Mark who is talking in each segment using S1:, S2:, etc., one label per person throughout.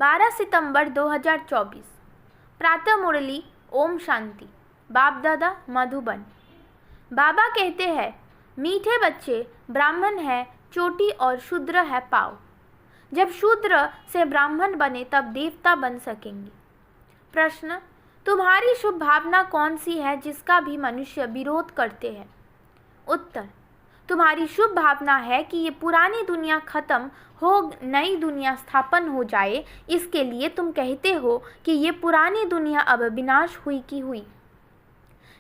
S1: 12 सितंबर 2024। प्रातः मुरली। ओम शांति। बाप दादा मधुबन। बाबा कहते हैं, मीठे बच्चे, ब्राह्मण है चोटी और शूद्र है पाँव। जब शूद्र से ब्राह्मण बने तब देवता बन सकेंगे। प्रश्न, तुम्हारी शुभ भावना कौन सी है जिसका भी मनुष्य विरोध करते हैं? उत्तर, तुम्हारी शुभ भावना है कि ये पुरानी दुनिया खत्म हो, नई दुनिया स्थापन हो जाए। इसके लिए तुम कहते हो कि ये पुरानी दुनिया अब विनाश हुई की हुई।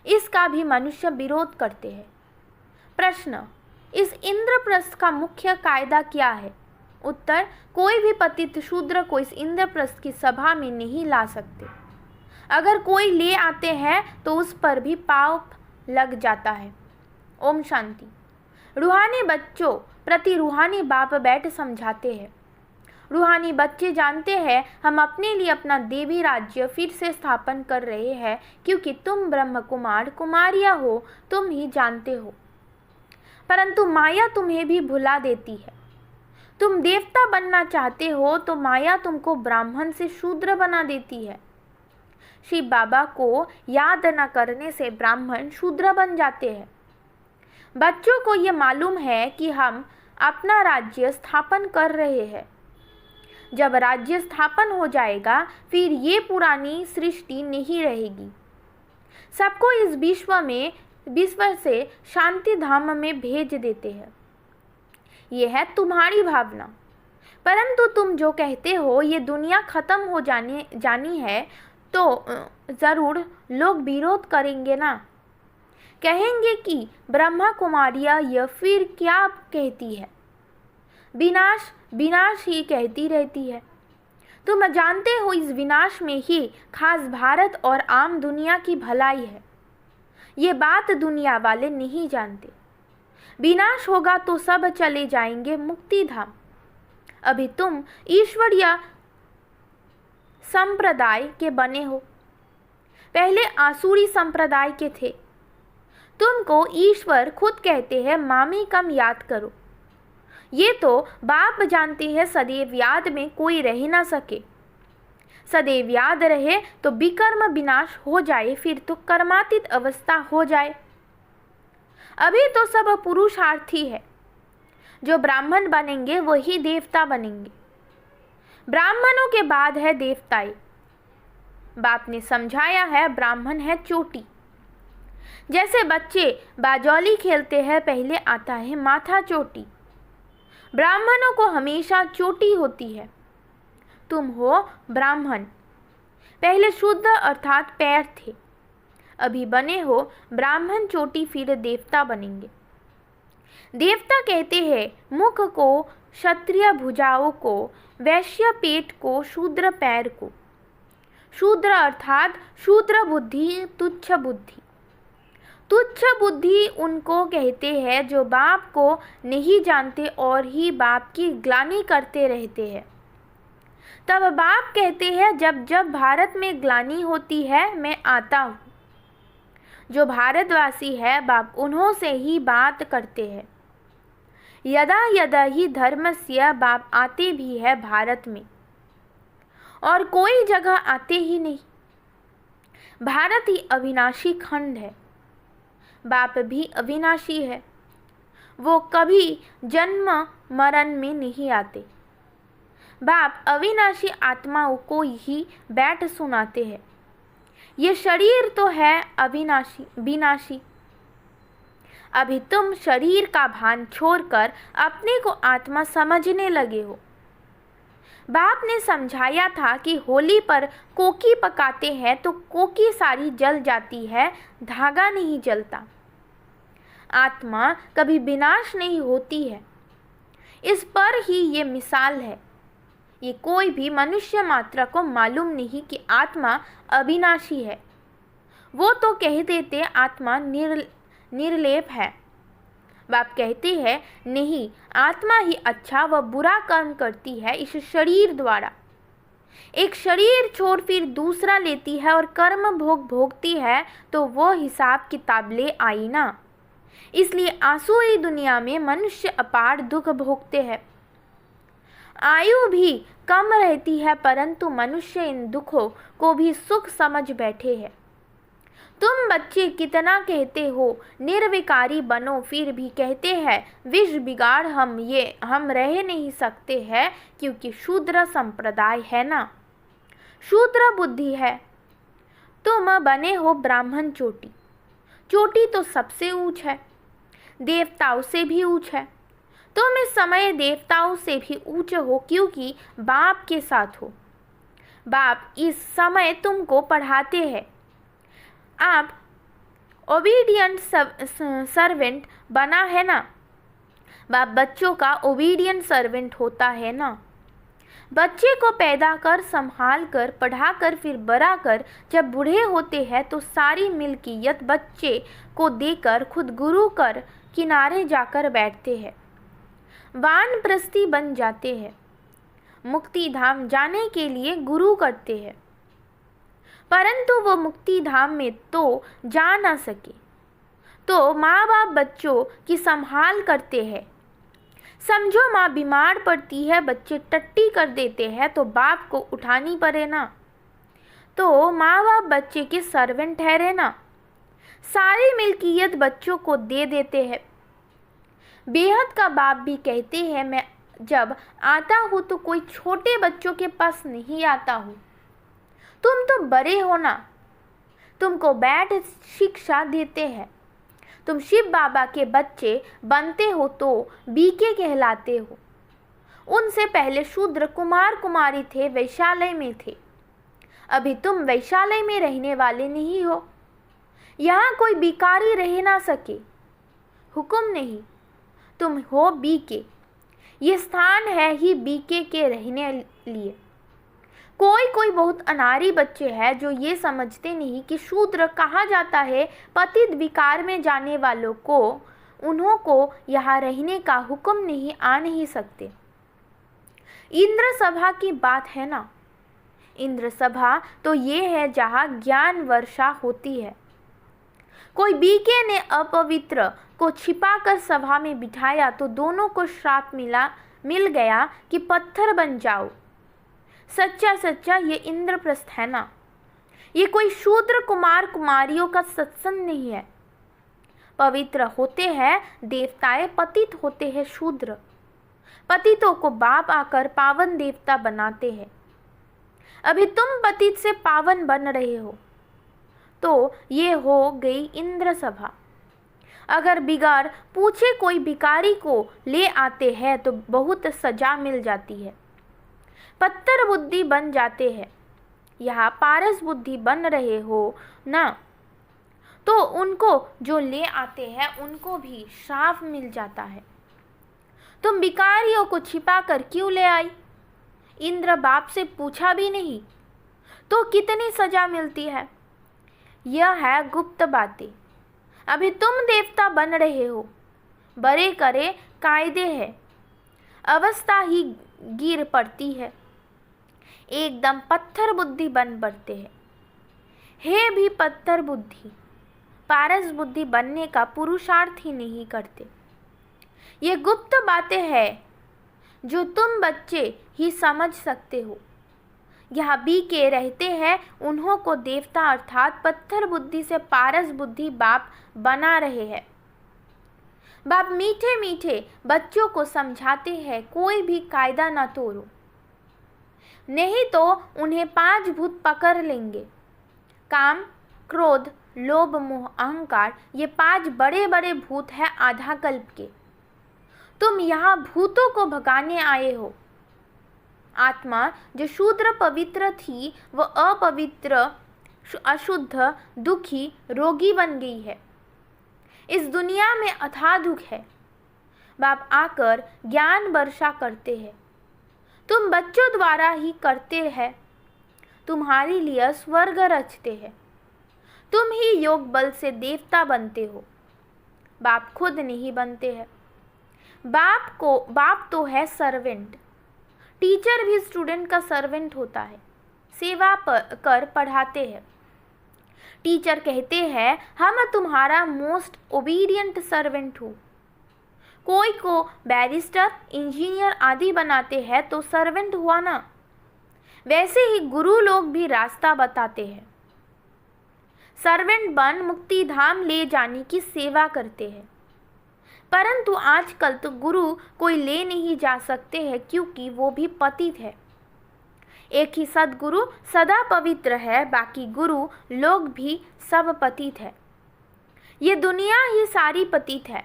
S1: इसका भी मनुष्य विरोध करते हैं। प्रश्न, इस इंद्रप्रस्थ का मुख्य कायदा क्या है? उत्तर, कोई भी पतित शूद्र को इस इंद्रप्रस्थ की सभा में नहीं ला सकते। अगर कोई ले आते हैं तो उस पर भी पाप लग जाता है। ओम शांति। रूहानी बच्चों प्रति रूहानी बाप बैठ समझाते हैं। रूहानी बच्चे जानते हैं हम अपने लिए अपना देवी राज्य फिर से स्थापन कर रहे हैं, क्योंकि तुम ब्रह्म कुमार कुमारियाँ हो, तुम ही जानते हो। परंतु माया तुम्हें भी भुला देती है। तुम देवता बनना चाहते हो तो माया तुमको ब्राह्मण से शूद्र बना देती है। शिव बाबा को याद न करने से ब्राह्मण शूद्र बन जाते हैं। बच्चों को ये मालूम है कि हम अपना राज्य स्थापन कर रहे हैं। जब राज्य स्थापन हो जाएगा फिर ये पुरानी सृष्टि नहीं रहेगी। सबको इस विश्व से शांति धाम में भेज देते हैं। यह है तुम्हारी भावना। परंतु तुम जो कहते हो ये दुनिया खत्म हो जानी है तो ज़रूर लोग विरोध करेंगे ना। कहेंगे कि ब्रह्मा कुमारियाँ यह फिर क्या कहती है, विनाश विनाश ही कहती रहती है। तुम जानते हो इस विनाश में ही खास भारत और आम दुनिया की भलाई है। ये बात दुनिया वाले नहीं जानते। विनाश होगा तो सब चले जाएंगे मुक्ति धाम। अभी तुम ईश्वरीय संप्रदाय के बने हो, पहले आसुरी संप्रदाय के थे। तुमको ईश्वर खुद कहते हैं मामी कम याद करो। ये तो बाप जानते हैं सदैव याद में कोई रह ना सके। सदैव याद रहे तो विकर्म विनाश हो जाए, फिर तो कर्मातीत अवस्था हो जाए। अभी तो सब पुरुषार्थी है। जो ब्राह्मण बनेंगे वही देवता बनेंगे। ब्राह्मणों के बाद है देवताएं। बाप ने समझाया है ब्राह्मण है चोटी। जैसे बच्चे बाजौली खेलते हैं, पहले आता है माथा चोटी। ब्राह्मणों को हमेशा चोटी होती है। तुम हो ब्राह्मण। पहले शुद्ध अर्थात पैर थे, अभी बने हो ब्राह्मण चोटी, फिर देवता बनेंगे। देवता कहते हैं मुख को, क्षत्रिय भुजाओं को, वैश्य पेट को, शूद्र पैर को। शूद्र अर्थात शूद्र बुद्धि, तुच्छ बुद्धि। तुच्छ बुद्धि उनको कहते हैं जो बाप को नहीं जानते और ही बाप की ग्लानि करते रहते हैं। तब बाप कहते हैं जब जब भारत में ग्लानि होती है मैं आता हूँ। जो भारतवासी है बाप उन्हों से ही बात करते हैं। यदा यदा ही धर्मस्य बाप आते भी है भारत में, और कोई जगह आते ही नहीं। भारत ही अविनाशी खंड है। बाप भी अविनाशी है। वो कभी जन्म मरण में नहीं आते। बाप अविनाशी आत्माओं को ही बैठ सुनाते हैं। ये शरीर तो है अविनाशी विनाशी। अभी तुम शरीर का भान छोड़कर अपने को आत्मा समझने लगे हो। बाप ने समझाया था कि होली पर कोकी पकाते हैं तो कोकी सारी जल जाती है, धागा नहीं जलता। आत्मा कभी विनाश नहीं होती है। इस पर ही ये मिसाल है। ये कोई भी मनुष्य मात्र को मालूम नहीं कि आत्मा अविनाशी है। वो तो कह देते आत्मा निर्लेप है। बाप कहते हैं नहीं, आत्मा ही अच्छा व बुरा कर्म करती है इस शरीर द्वारा। एक शरीर छोड़ फिर दूसरा लेती है और कर्म भोगती है तो वो हिसाब किताब ले आई ना। इसलिए आसुरी दुनिया में मनुष्य अपार दुख भोगते हैं। आयु भी कम रहती है, परंतु मनुष्य इन दुखों को भी सुख समझ बैठे हैं। तुम बच्चे कितना कहते हो निर्विकारी बनो, फिर भी कहते हैं विष बिगाड़ हम रह नहीं सकते हैं, क्योंकि शूद्र संप्रदाय है ना, शूद्र बुद्धि है। तुम बने हो ब्राह्मण चोटी, चोटी तो सबसे ऊंच है, देवताओं से भी ऊंच है। तुम इस समय देवताओं से भी ऊंचे हो, क्योंकि बाप के साथ हो। बाप इस समय तुमको पढ़ाते हैं। आप ओबीडियंट सर्वेंट बना है ना, बाप बच्चों का ओबीडियंट सर्वेंट होता है ना। बच्चे को पैदा कर, संभाल कर, पढ़ा कर, फिर बड़ा कर जब बूढ़े होते हैं तो सारी मिल्कियत बच्चे को देकर खुद गुरु कर किनारे जाकर बैठते हैं, वानप्रस्थी बन जाते हैं, मुक्ति धाम जाने के लिए गुरु करते हैं। परंतु वो मुक्ति धाम में तो जा ना सके, तो माँ बाप बच्चों की संभाल करते हैं। समझो माँ बीमार पड़ती है, बच्चे टट्टी कर देते हैं तो बाप को उठानी पड़े ना, तो माँ बाप बच्चे के सर्वेंट ठहरे ना, सारी मिल्कियत बच्चों को दे देते हैं। बेहद का बाप भी कहते हैं मैं जब आता हूँ तो कोई छोटे बच्चों के पास नहीं आता हूँ, तुम तो बड़े हो ना, तुमको बैठ शिक्षा देते हैं। तुम शिव बाबा के बच्चे बनते हो तो बीके कहलाते हो। उनसे पहले शूद्र कुमार कुमारी थे, वैशालय में थे। अभी तुम वैशालय में रहने वाले नहीं हो, यहाँ कोई भिखारी रह ना सके, हुक्म नहीं, तुम हो बीके। ये स्थान है ही बीके के रहने लिए। कोई बहुत अनारी बच्चे हैं जो ये समझते नहीं कि शूद्र कहा जाता है पतित विकार में जाने वालों को, उन्हों को यहाँ रहने का हुक्म नहीं आ नहीं सकते। इंद्र सभा की बात है ना, इंद्र सभा तो ये है जहाँ ज्ञान वर्षा होती है। कोई बीके ने अपवित्र को छिपाकर सभा में बिठाया तो दोनों को श्राप मिल गया कि पत्थर बन जाओ। सच्चा ये इंद्रप्रस्थ है ना, ये कोई शूद्र कुमार कुमारियों का सत्संग नहीं है। पवित्र होते हैं देवताएं, पतित होते हैं शूद्र। पतितों को बाप आकर पावन देवता बनाते हैं। अभी तुम पतित से पावन बन रहे हो, तो ये हो गई इंद्र सभा। अगर बिगाड़ पूछे कोई भिखारी को ले आते हैं तो बहुत सजा मिल जाती है, पत्थर बुद्धि बन जाते हैं। यहाँ पारस बुद्धि बन रहे हो ना, तो उनको जो ले आते हैं उनको भी श्राप मिल जाता है। तुम भिखारियों को छिपा कर क्यों ले आई? इंद्र बाप से पूछा भी नहीं तो कितनी सजा मिलती है। यह है गुप्त बातें। अभी तुम देवता बन रहे हो, बड़े करे कायदे है, अवस्था ही गिर पड़ती है, एकदम पत्थर बुद्धि बन पड़ते हैं। हे भी पत्थर बुद्धि, पारस बुद्धि बनने का पुरुषार्थ ही नहीं करते। ये गुप्त बातें हैं जो तुम बच्चे ही समझ सकते हो। यहाँ बीके रहते हैं, उन्हों को देवता अर्थात पत्थर बुद्धि से पारस बुद्धि बाप बना रहे हैं। बाप मीठे मीठे बच्चों को समझाते हैं कोई भी कायदा ना तोड़ो, नहीं तो उन्हें 5 भूत पकड़ लेंगे। काम, क्रोध, लोभ, मोह, अहंकार, ये 5 बड़े बड़े भूत हैं आधा कल्प के। तुम यहाँ भूतों को भगाने आए हो। आत्मा जो शूद्र पवित्र थी वह अपवित्र, अशुद्ध, दुखी, रोगी बन गई है। इस दुनिया में अथाह दुख है। बाप आकर ज्ञान वर्षा करते हैं, तुम बच्चों द्वारा ही करते हैं। तुम्हारे लिए स्वर्ग रचते हैं, तुम ही योग बल से देवता बनते हो। बाप खुद नहीं बनते हैं। बाप तो है सर्वेंट। टीचर भी स्टूडेंट का सर्वेंट होता है, सेवा कर पढ़ाते हैं। टीचर कहते हैं हम तुम्हारा मोस्ट ओबीडियंट सर्वेंट हूँ। कोई को बैरिस्टर, इंजीनियर आदि बनाते हैं तो सर्वेंट हुआ ना। वैसे ही गुरु लोग भी रास्ता बताते हैं। सर्वेंट बन मुक्ति धाम ले जाने की सेवा करते हैं। परंतु आजकल तो गुरु कोई ले नहीं जा सकते हैं क्योंकि वो भी पतित है। एक ही सद्गुरु सदा पवित्र है, बाकी गुरु लोग भी सब पतित है। ये दुनिया ही सारी पतित है।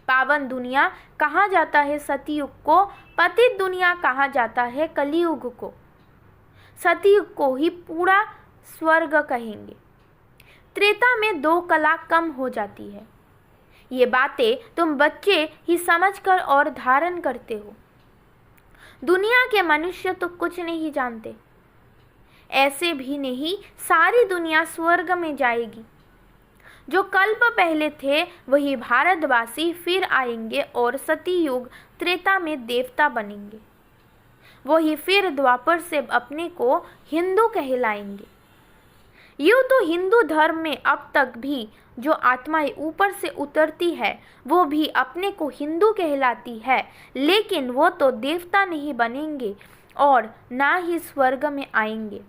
S1: पावन दुनिया कहा जाता है सतयुग को, पतित दुनिया कहा जाता है कलियुग को। सतयुग को ही पूरा स्वर्ग कहेंगे। त्रेता में 2 कला कम हो जाती है। ये बातें तुम बच्चे ही समझकर और धारण करते हो। दुनिया के मनुष्य तो कुछ नहीं जानते। ऐसे भी नहीं सारी दुनिया स्वर्ग में जाएगी। जो कल्प पहले थे वही भारतवासी फिर आएंगे और सतयुग त्रेता में देवता बनेंगे। वही फिर द्वापर से अपने को हिंदू कहलाएंगे। यूँ तो हिंदू धर्म में अब तक भी जो आत्माएं ऊपर से उतरती है वो भी अपने को हिंदू कहलाती है, लेकिन वो तो देवता नहीं बनेंगे और ना ही स्वर्ग में आएंगे।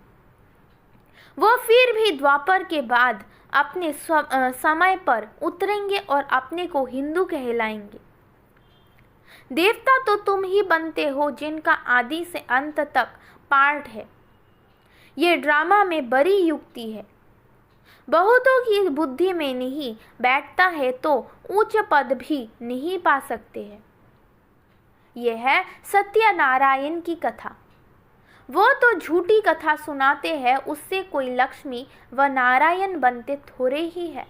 S1: वो फिर भी द्वापर के बाद अपने समय पर उतरेंगे और अपने को हिंदू कहलाएंगे। देवता तो तुम ही बनते हो जिनका आदि से अंत तक पार्ट है। ये ड्रामा में बड़ी युक्ति है। बहुतों की बुद्धि में नहीं बैठता है तो उच्च पद भी नहीं पा सकते हैं। यह है सत्यनारायण की कथा। वो तो झूठी कथा सुनाते हैं, उससे कोई लक्ष्मी व नारायण बनते थोड़े ही है।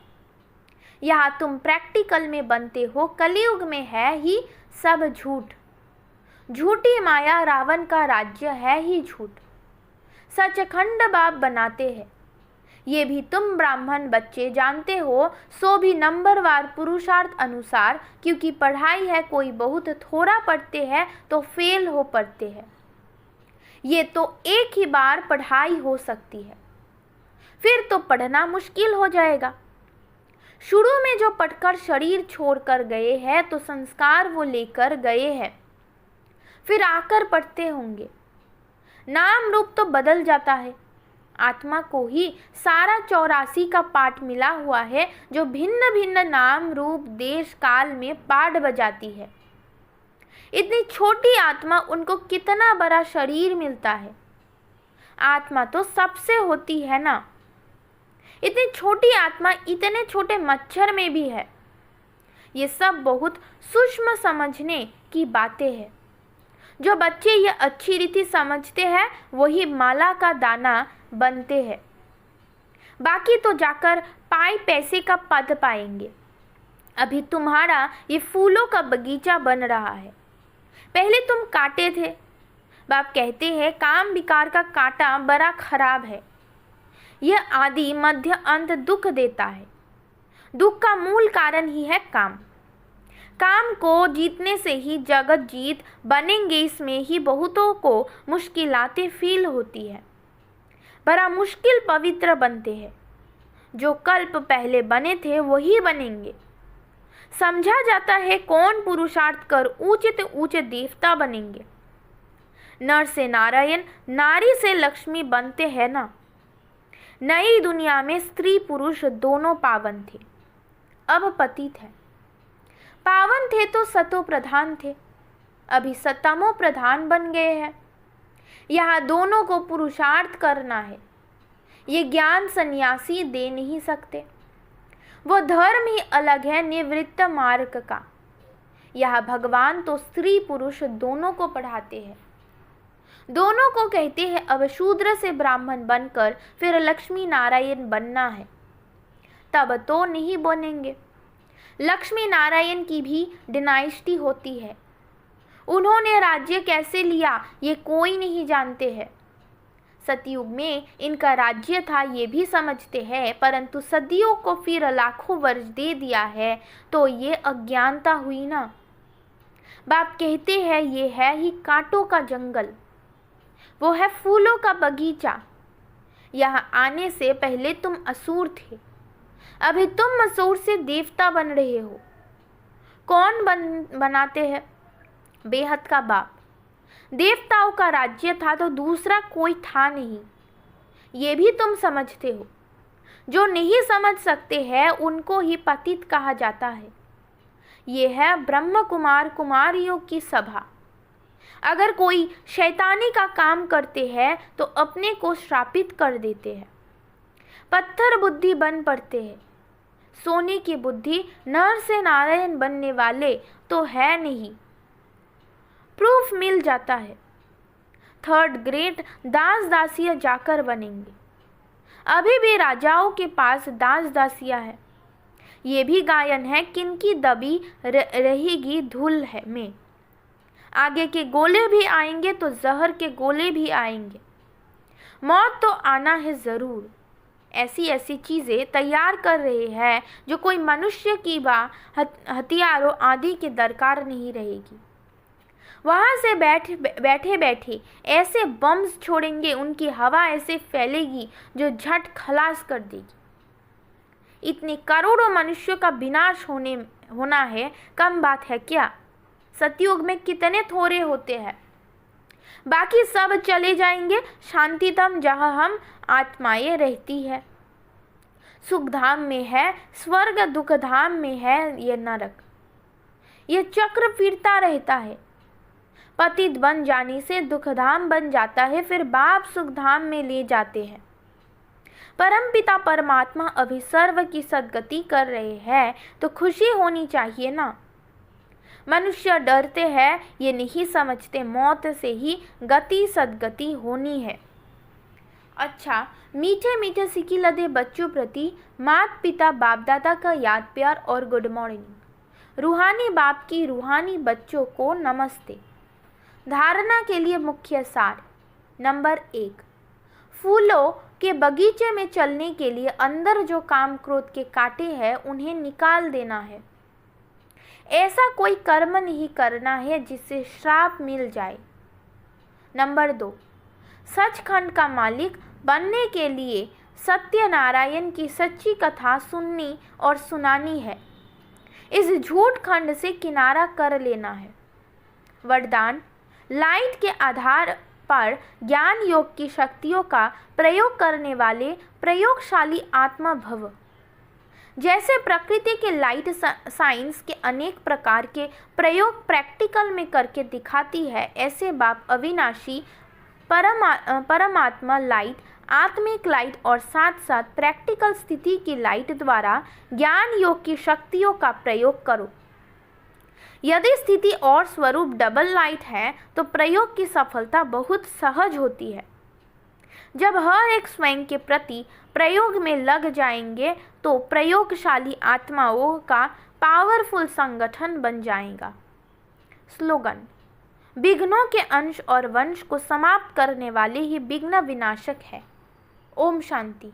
S1: यहाँ तुम प्रैक्टिकल में बनते हो, कलयुग में है ही सब झूठ। झूठी माया रावण का राज्य है ही झूठ। सचखंड बाप बनाते हैं। ये भी तुम ब्राह्मण बच्चे जानते हो, सो भी नंबरवार पुरुषार्थ अनुसार, क्योंकि पढ़ाई है कोई बहुत थोड़ा पढ़ते हैं तो फेल हो पढ़ते हैं। ये तो एक ही बार पढ़ाई हो सकती है, फिर तो पढ़ना मुश्किल हो जाएगा। शुरू में जो पढ़कर शरीर छोड़कर गए हैं तो संस्कार वो लेकर गए हैं, फिर आकर पढ़ते होंगे। नाम रूप तो बदल जाता है। आत्मा को ही सारा 84 का पाठ मिला हुआ है, जो भिन्न भिन्न नाम रूप देश काल में पाठ बजाती है। इतनी छोटी आत्मा, उनको कितना बड़ा शरीर मिलता है। आत्मा तो सबसे होती है ना। इतनी छोटी आत्मा इतने छोटे मच्छर में भी है। ये सब बहुत सूक्ष्म समझने की बातें हैं। जो बच्चे ये अच्छी रीति समझते हैं वही माला का दाना बनते हैं। बाकी तो जाकर पाई पैसे का पद पाएंगे। अभी तुम्हारा ये फूलों का बगीचा बन रहा है। पहले तुम काटे थे। बाप कहते हैं काम विकार का कांटा बड़ा खराब है। यह आदि मध्य अंत दुख देता है। दुख का मूल कारण ही है काम। काम को जीतने से ही जगत जीत बनेंगे, इसमें ही बहुतों को मुश्किलातें फील होती है। बड़ा मुश्किल पवित्र बनते हैं। जो कल्प पहले बने थे वही बनेंगे। समझा जाता है कौन पुरुषार्थ कर ऊंचे ऊंचे देवता बनेंगे। नर से नारायण, नारी से लक्ष्मी बनते हैं ना। नई दुनिया में स्त्री पुरुष दोनों पावन थे, अब पतित है। पावन थे तो सतो प्रधान थे, अभी सतमो प्रधान बन गए हैं। यहाँ दोनों को पुरुषार्थ करना है। ये ज्ञान सन्यासी दे नहीं सकते। वो धर्म ही अलग है निवृत्त मार्ग का। यह भगवान तो स्त्री पुरुष दोनों को पढ़ाते हैं। दोनों को कहते हैं अब शूद्र से ब्राह्मण बनकर फिर लक्ष्मी नारायण बनना है, तब तो नहीं बनेंगे। लक्ष्मी नारायण की भी डिनाइस्टी होती है। उन्होंने राज्य कैसे लिया ये कोई नहीं जानते हैं। सतयुग में इनका राज्य था ये भी समझते हैं, परंतु सदियों को फिर लाखों वर्ष दे दिया है तो ये अज्ञानता हुई ना। बाप कहते हैं ये है ही कांटों का जंगल, वो है फूलों का बगीचा। यहाँ आने से पहले तुम असुर थे, अभी तुम असुर से देवता बन रहे हो। कौन बनाते हैं? बेहद का बाप। देवताओं का राज्य था तो दूसरा कोई था नहीं, ये भी तुम समझते हो। जो नहीं समझ सकते हैं उनको ही पतित कहा जाता है। ये है ब्रह्म कुमार कुमारियों की सभा। अगर कोई शैतानी का काम करते हैं तो अपने को श्रापित कर देते हैं। पत्थर बुद्धि बन पड़ते हैं। सोने की बुद्धि नर से नारायण बनने वाले तो है नहीं। प्रूफ मिल जाता है। थर्ड ग्रेड दास दासियां जाकर बनेंगे। अभी भी राजाओं के पास दास दासियां है। ये भी गायन है किनकी दबी रहेगी धूल है में। आगे के गोले भी आएंगे तो जहर के गोले भी आएंगे। मौत तो आना है ज़रूर। ऐसी ऐसी चीज़ें तैयार कर रहे हैं जो कोई मनुष्य की हथियारों आदि की दरकार नहीं रहेगी। वहाँ से बैठे बैठे ऐसे बम्स छोड़ेंगे, उनकी हवा ऐसे फैलेगी जो झट खलास कर देगी। इतने करोड़ों मनुष्यों का विनाश होना है कम बात है क्या? सतयुग में कितने थोड़े होते हैं। बाकी सब चले जाएंगे शांतितम जहाँ हम आत्माएं रहती है। सुख धाम में है स्वर्ग, दुख धाम में है ये नरक। ये चक्र फिरता रहता है। पतित बन जाने से दुख धाम बन जाता है, फिर बाप सुख धाम में ले जाते हैं। परमपिता परमात्मा अभी सर्व की सद्गति कर रहे हैं तो खुशी होनी चाहिए ना। मनुष्य डरते हैं, ये नहीं समझते मौत से ही गति सद्गति होनी है। अच्छा, मीठे मीठे सिकी लदे बच्चों प्रति माता पिता बाप दादा का याद प्यार और गुड मॉर्निंग। रूहानी बाप की रूहानी बच्चों को नमस्ते। धारणा के लिए मुख्य सार। नंबर 1, फूलों के बगीचे में चलने के लिए अंदर जो काम क्रोध के कांटे हैं उन्हें निकाल देना है। ऐसा कोई कर्म नहीं करना है जिससे श्राप मिल जाए। नंबर 2, सचखंड का मालिक बनने के लिए सत्यनारायण की सच्ची कथा सुननी और सुनानी है। इस झूठ खंड से किनारा कर लेना है। वरदान, लाइट के आधार पर ज्ञान योग की शक्तियों का प्रयोग करने वाले प्रयोगशाली आत्मा भव। जैसे प्रकृति के लाइट साइंस के अनेक प्रकार के प्रयोग प्रैक्टिकल में करके दिखाती है, ऐसे बाप अविनाशी परमात्मा लाइट, आत्मिक लाइट और साथ साथ प्रैक्टिकल स्थिति की लाइट द्वारा ज्ञान योग की शक्तियों का प्रयोग करो। यदि स्थिति और स्वरूप डबल लाइट है तो प्रयोग की सफलता बहुत सहज होती है। जब हर एक स्वयं के प्रति प्रयोग में लग जाएंगे तो प्रयोगशाली आत्माओं का पावरफुल संगठन बन जाएगा। स्लोगन, विघ्नों के अंश और वंश को समाप्त करने वाले ही विघ्न विनाशक है। ओम शांति।